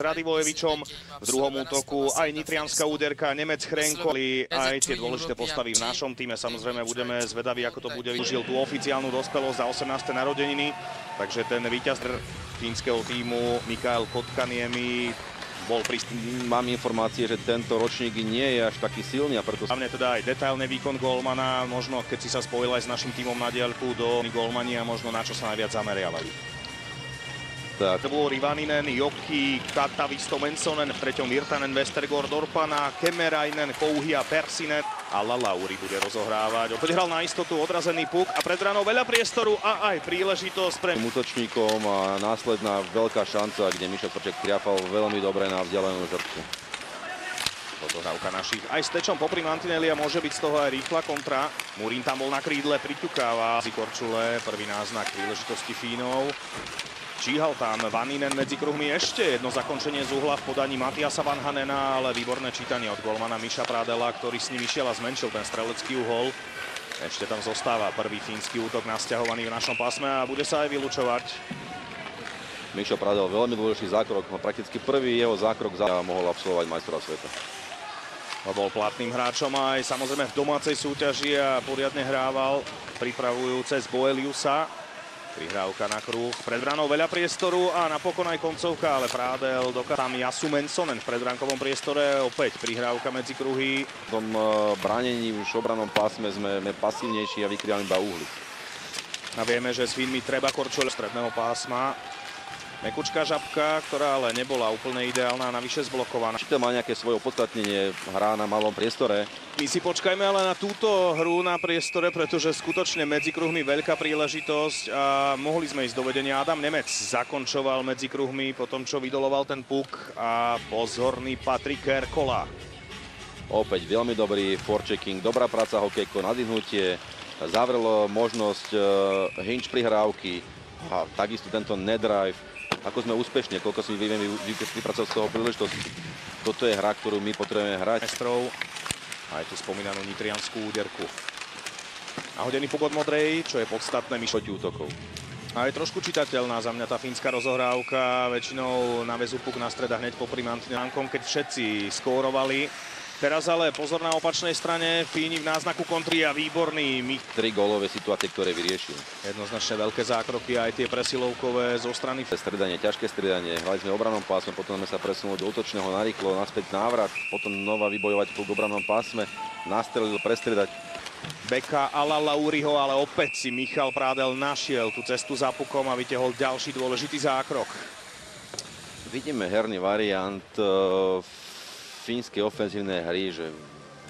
Radivojevičom v druhom útoku, aj nitrianská úderka, Nemec Chrenko, aj tie dôležité postavy v našom týme. Samozrejme budeme zvedaví, ako to bude. Využil tú oficiálnu dospelosť za 18. narodeniny, takže ten víťaz fínskeho týmu Mikael Kotkaniemi bol Mám informácie, že tento ročník nie je až taký silný a preto... Hlavne teda aj detailný výkon gólmana, možno keď si sa spojil aj s našim týmom na diaľku do gólmani a možno na čo sa najviac zameriavali. Tak. To bolo Rivaninen, Jokki, Katavisto Mensonen, v treťom Virtanen, Westergaard, Orpana, Kemerainen, Kouhia, Persinen a Lauri bude rozohrávať. Opäť hral na istotu, odrazený puk a pred branou veľa priestoru a aj príležitosť pre útočníkom a následná veľká šanca, kde Mišo Tvrček triafal veľmi dobre na vzdialenú žrtku. Fotohrávka našich aj s tečom popri mantineli a môže byť z toho aj rýchla kontra. Murín tam bol na krídle, priťukáva Korčule, prvý náznak príležitosti Fínov. Číhal tam Vaninen medzi kruhmi, ešte jedno zakončenie z uhla v podaní Matiasa Vanhanena, ale výborné čítanie od golmana Miša Pradela, ktorý s ním išiel a zmenšil ten strelecký uhol. Ešte tam zostáva prvý fínsky útok nasťahovaný v našom pásme a bude sa aj vylučovať. Mišo Pradel, veľmi dôležitý zákrok, prakticky prvý jeho zákrok mohol absolvovať majstra sveta. Bol platným hráčom aj samozrejme v domácej súťaži a poriadne hrával, pripravujúce z Boeliusa. Prihrávka na kruh, pred branou veľa priestoru a napokon aj koncovka, ale Pradel tam Jasu Mensonen v predbrankovom priestore, opäť prihrávka medzi kruhy. V tom bránení už v obranom pásme sme pasívnejší a vykrývame iba uhly. A vieme, že s Fínmi treba Korčule stredného pásma. Mekučká žabka, ktorá ale nebola úplne ideálna a navyše zblokovaná. To má nejaké svoje opodstatnenie, hrá na malom priestore. My si počkajme ale na túto hru na priestore, pretože skutočne medzi kruhmi veľká príležitosť a mohli sme ísť do vedenia. Adam Nemec zakončoval medzi kruhmi po tom, čo vydoloval ten puk a pozorný Patrik Kerkola. Opäť veľmi dobrý forechecking, dobrá práca hokejko, nadýhnutie, zavrel možnosť hinge prihrávky a takisto tento nedrive. Ako sme úspešne, koľko si vieme vypracovať z toho príležitosti. Toto je hra, ktorú my potrebujeme hrať. Mestrov, aj tu spomínanú nitrianskú úderku. Nahodený puk od Modrej, čo je podstatné myšľať útokov. A je trošku čitateľná za mňa tá fínska rozohrávka, väčšinou na väzu puk na streda hneď popri mantinelánkom, keď všetci skórovali. Teraz ale pozor na opačnej strane, Fíni v náznaku kontry a výborný Tri gólové situácie, ktoré vyriešil. Jednoznačne veľké zákroky, aj tie presilovkové zo strany. Stredanie, ťažké stredanie, hrali sme v obranom pásme, potom sme sa presunuli do útočného narýchlo, naspäť návrat, potom znova vybojovať v obranom pásme, nastrelil, prestredať. Beka a Lauriho, ale opäť si Michal Pradel našiel tú cestu za pukom a vytiahol ďalší dôležitý zákrok. Vidíme herný variant fínskej ofenzívnej hry, že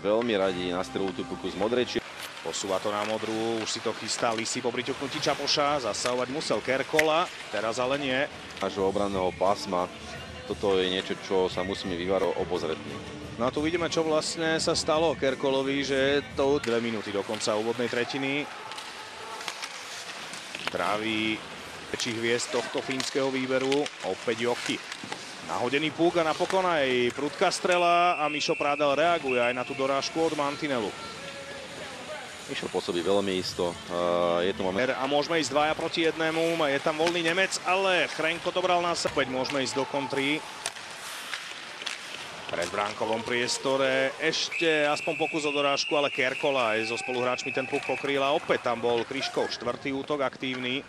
veľmi radi nastrelujú tú puku z modrej. Posúva to na modrú, už si to chystá Lisi po priťuknutí Čapoša, zasahovať musel Kerkola, teraz ale nie. Nášho obranného pásma, toto je niečo, čo sa musíme vyvarovať obozretne. No a tu vidíme, čo vlastne sa stalo Kerkolovi, že to 2 minúty do konca úvodnej tretiny. Tráví väčších hviezd tohto fínskeho výberu, opäť Jokki. Nahodený puk a napokon aj prudká strela a Mišo Pradel reaguje aj na tú dorážku od mantinelu. Mišo pôsobí veľmi isto. Je to moment. A môžeme ísť 2 proti 1, je tam voľný Nemec, ale Chrenko to bral na seba. Opäť môžeme ísť do kontry. Pred bránkovom priestore ešte aspoň pokus o dorážku, ale Kerkola aj so spoluhráčmi ten puk pokryl a opäť tam bol Kryškov, štvrtý útok aktívny.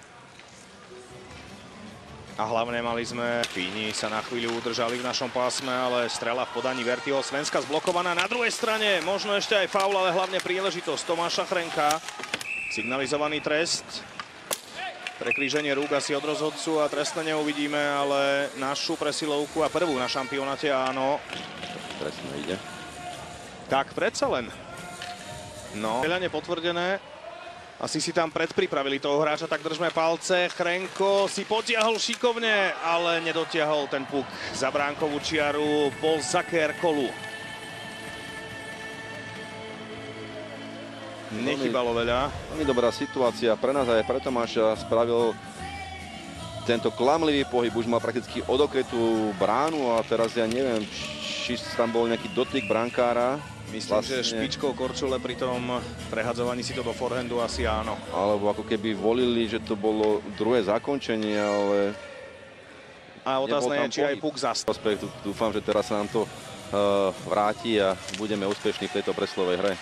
A hlavne mali sme, Fíni sa na chvíľu udržali v našom pásme, ale strela v podaní Vertiho Svenska zblokovaná. Na druhej strane možno ešte aj faul, ale hlavne príležitosť Tomáša Chrenka. Signalizovaný trest. Prekríženie rúk asi od rozhodcu a trestne neuvidíme, ale našu presilovku a prvú na šampionáte áno. Trestne ide. Tak predsa len. No, veľa nepotvrdené. Asi si tam predpripravili toho hráča, tak držme palce. Chrenko si potiahol šikovne, ale nedotiahol ten puk za bránkovú čiaru. Bol za Kerkolu. Nechybalo veľa. Veľmi dobrá situácia pre nás aj pre Tomáša. Spravil tento klamlivý pohyb, už mal prakticky odokretú bránu a teraz ja neviem, či tam bol nejaký dotyk brankára. Myslím, že špičkou Korčule pri tom prehadzovaní si to do forehandu asi áno. Alebo ako keby volili, že to bolo druhé zakončenie, ale A otázne je, či aj puk zastaví. Dúfam, že teraz sa nám to vráti a budeme úspešní v tejto preslovej hre.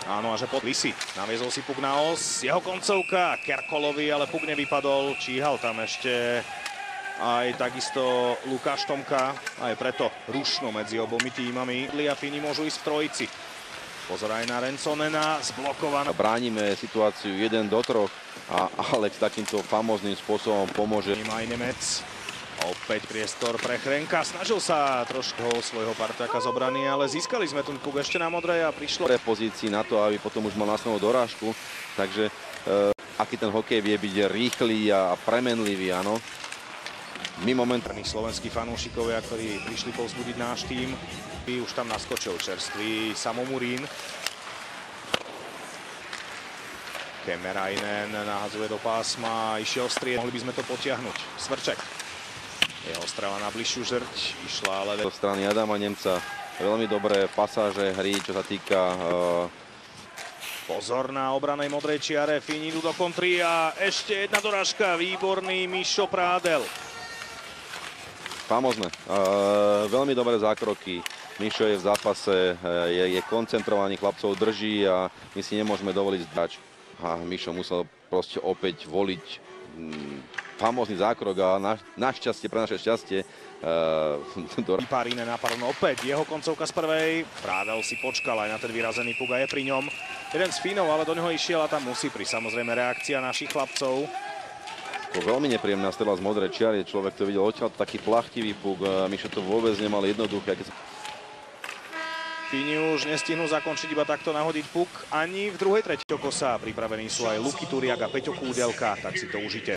Áno, a že pod Lisi. Naviezol si puk na os. Jeho koncovka Kerkolovi, ale puk nevypadol. Číhal tam ešte aj takisto Lukáš Tomka. Aj preto rušno medzi obomi týmami. A Fíni môžu ísť v trojici. Pozor aj na Rensonena. Zblokovaná. Bránime situáciu 1-3 a Alex takýmto famóznym spôsobom pomôže. Aj Nemec. Opäť priestor pre Chrenka. Snažil sa trošku svojho parťaka z obrany, ale získali sme ten puk ešte na modrej a prišlo pre pozícii na to, aby potom už mal následnú dorážku. Takže aký ten hokej vie byť rýchly a premenlivý, áno. My momentálne slovenskí fanúšikovia, ktorí prišli povzbudiť náš tým. Už tam naskočil čerstvý Samo Murín. Kemerainen nahadzuje do pásma, išiel strieľ. Mohli by sme to potiahnuť. Svrček. Jeho strela na bližšiu žrť, išla ale... Do strany Adama Nemca veľmi dobré pasáže hry, čo sa týka... Pozor na obranej modrej čiare, Fíni idú do kontry a ešte jedna dorážka, výborný Mišo Prádel. Famózne, veľmi dobré zákroky. Mišo je v zápase, je koncentrovaný, chlapcov drží a my si nemôžeme dovoliť zdať. A Mišo musel proste opäť voliť famózny zákrok a našťastie, pre naše šťastie Parine napadol opäť jeho koncovka z prvej. Prádel si počkal aj na ten vyrazený puk a je pri ňom. Jeden z Fínov, ale do neho išiel a tam musí prísť samozrejme reakcia našich chlapcov. Veľmi nepríjemná strela z modrej čiary, človek to videl odtiaľ, taký plachtivý puk. Mišo to vôbec nemal jednoduché. Fíni už nestihnú zakončiť iba takto nahodiť puk ani v druhej tretej kosa. Pripravení sú aj Luky Turiak a Peťo Kúdelka, tak si to užite.